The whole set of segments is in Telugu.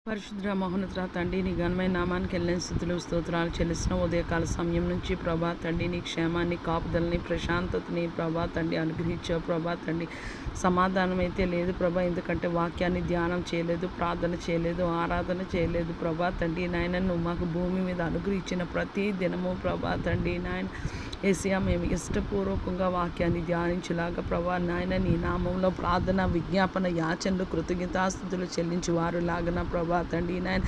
పరిశుద్ధ మహోన్నత తండ్రి, నీ ఘనమైన నామానికి వెళ్ళిన స్థుతులు స్తోత్రాలు చెల్లిసిన ఉదయకాల సమయం నుంచి ప్రభా తండ్రి, నీ క్షేమాన్ని, కాపుదలని, ప్రశాంతతని ప్రభా తండ్రి అనుగ్రహించావు. ప్రభా తండ్రి, సమాధానం అయితే లేదు ప్రభా, ఎందుకంటే వాక్యాన్ని ధ్యానం చేయలేదు, ప్రార్థన చేయలేదు, ఆరాధన చేయలేదు ప్రభా తండ్రి. నాయన, నువ్వు మాకు భూమి మీద అనుగ్రహించిన ప్రతి దినము ప్రభా తండ్రి నాయన ఏసియా, మేము ఇష్టపూర్వకంగా వాక్యాన్ని ధ్యానించేలాగా ప్రభా నాయన, నీ నామంలో ప్రార్థన, విజ్ఞాపన, యాచనలు, కృతజ్ఞతాస్తుతులు చెల్లించి వారు లాగన ప్రభా తండ్రి నాయన,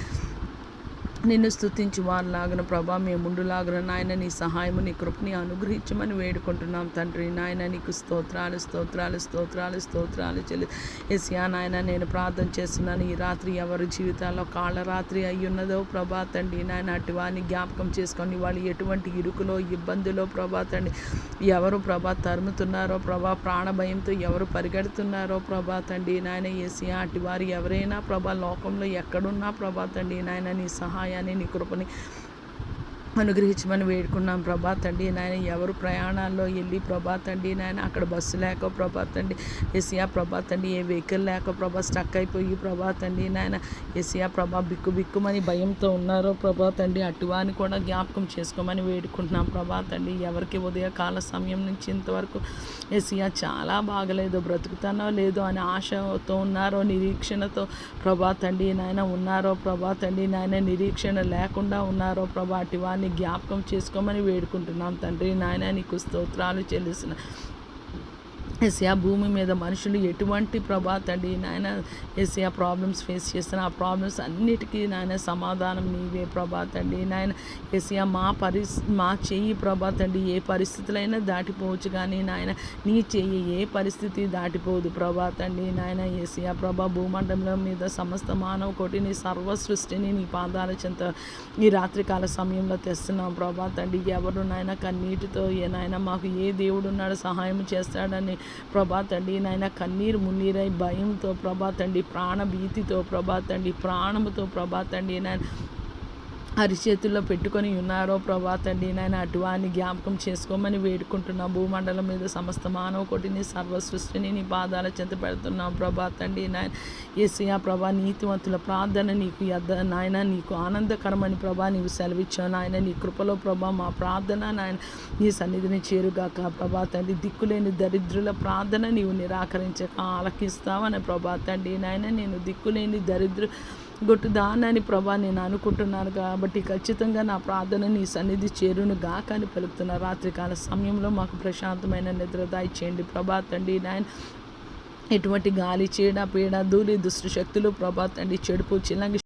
నిన్ను స్తుతించి వారు లాగన ప్రభా, మేము ముందులాగన నాయన, నీ సహాయము, నీ కృపని అనుగ్రహించమని వేడుకుంటున్నాం తండ్రి నాయన. నీకు స్తోత్రాలు స్తోత్రాలు స్తోత్రాలు స్తోత్రాలు చెల్లి ఏసియా నాయన, నేను ప్రార్థన చేస్తున్నాను. ఈ రాత్రి ఎవరి జీవితాల్లో కాళ్ళ రాత్రి అయ్యున్నదో ప్రభా తండ్రి నాయన, అటు వారిని జ్ఞాపకం చేసుకొని వాళ్ళు ఎటువంటి ఇరుకులో, ఇబ్బందులో ప్రభా తండ్రి, ఎవరు ప్రభా తరుముతున్నారో ప్రభా, ప్రాణభయంతో ఎవరు పరిగెడుతున్నారో ప్రభా తండ్రి నాయన ఏసియా, అటు వారు ఎవరైనా ప్రభా లోకంలో ఎక్కడున్నా ప్రభా తండ్రి నాయన, నీ సహాయాన్ని, నీ కృపని అనుగ్రహించమని వేడుకున్నాం ప్రభా తండ్రి నాయన. ఎవరు ప్రయాణాల్లో వెళ్ళి ప్రభా తండ్రి నాయన, అక్కడ బస్సు లేక ప్రభా తండ్రి ఏసియా ప్రభా తండ్రి, ఏ వెహికల్ లేక ప్రభా స్టక్ అయిపోయి ప్రభా తండ్రి నాయన ఏసియా ప్రభా బిక్కుమని భయంతో ఉన్నారో ప్రభా తండ్రి, అటువాని కూడా జ్ఞాపకం చేసుకోమని వేడుకుంటున్నాం ప్రభా తండ్రి. ఎవరికి ఉదయకాల సమయం నుంచి ఇంతవరకు ఏసియా చాలా బాగలేదు, బ్రతుకుతానో లేదో అని ఆశతో ఉన్నారో, నిరీక్షణతో ప్రభా తండ్రి నాయన ఉన్నారో ప్రభా తండ్రి నాయన, నిరీక్షణ లేకుండా ఉన్నారో ప్రభా, అటువాని జ్ఞాపకం చేసుకోమని వేడుకుంటున్నాం తండ్రి నాయన. నీకు స్తోత్రాలు చెల్లిసిన ఏసియా, భూమి మీద మనుషులు ఎటువంటి ప్రభా తండ్రి నాయన ఏసియా ప్రాబ్లమ్స్ ఫేస్ చేస్తున్న ఆ ప్రాబ్లమ్స్ అన్నిటికీ నాయన సమాధానం నీవే ప్రభా తండ్రి నాయన ఏసియా. మా చెయ్యి ప్రభా తండ్రి ఏ పరిస్థితులైనా దాటిపోవచ్చు, కానీ నాయన నీ చెయ్యి ఏ పరిస్థితి దాటిపోదు ప్రభా తండ్రి నాయన ఏసియా ప్రభా. భూమండలం మీద సమస్త మానవ కోటిని, సర్వ సృష్టిని నీ పాదాల చెంత ఈ రాత్రికాల సమయంలో తెస్తున్నాం ప్రభా తండ్రి. ఎవరు నాయన కన్నీటితో నాయన మాకు ఏ దేవుడు ఉన్నాడు సహాయం చేస్తాడని ప్రభా తండ్రి నాయన కన్నీరు మున్నీరై భయంతో ప్రభా తండ్రి, ప్రాణభీతితో ప్రభా తండ్రి, ప్రాణముతో ప్రభా తండ్రి నాయన అరిచేతుల్లో పెట్టుకొని ఉన్నారో ప్రభా తండ్రి నాయన, అటువాన్ని జ్ఞాపకం చేసుకోమని వేడుకుంటున్నాం. భూమండలం మీద సమస్త మానవ కోటిని, సర్వ సృష్టిని నీ పాదాల చెంత పెడుతున్నాం ప్రభా తండ్రి నాయన యేసయ్యా ప్రభా. నీతివంతుల ప్రార్థన నీకు నాయన నీకు ఆనందకరమని ప్రభా నీవు సెలవిచ్చావు నాయన. నీ కృపలో ప్రభా మా ప్రార్థన నాయన నీ సన్నిధిని చేరుగాక ప్రభా తండ్రి. దిక్కులేని దరిద్రుల ప్రార్థన నీవు నిరాకరించక ఆలకిస్తావని ప్రభా తండ్రి నాయన. నేను దిక్కులేని గొట్టుదానని ప్రభా నేను అనుకుంటున్నాను కాబట్టి ఖచ్చితంగా నా ప్రార్థన నీ సన్నిధి చేరును గాక అని పలుకుతున్న రాత్రికాల సమయంలో మాకు ప్రశాంతమైన నిద్ర దయచేయండి ప్రభా తండ్రి నాయన. ఎటువంటి గాలి, చీడ, పీడ, ధూళి, దుష్ట శక్తులు ప్రభా తండ్రి, చెడుపు చిల్లంగి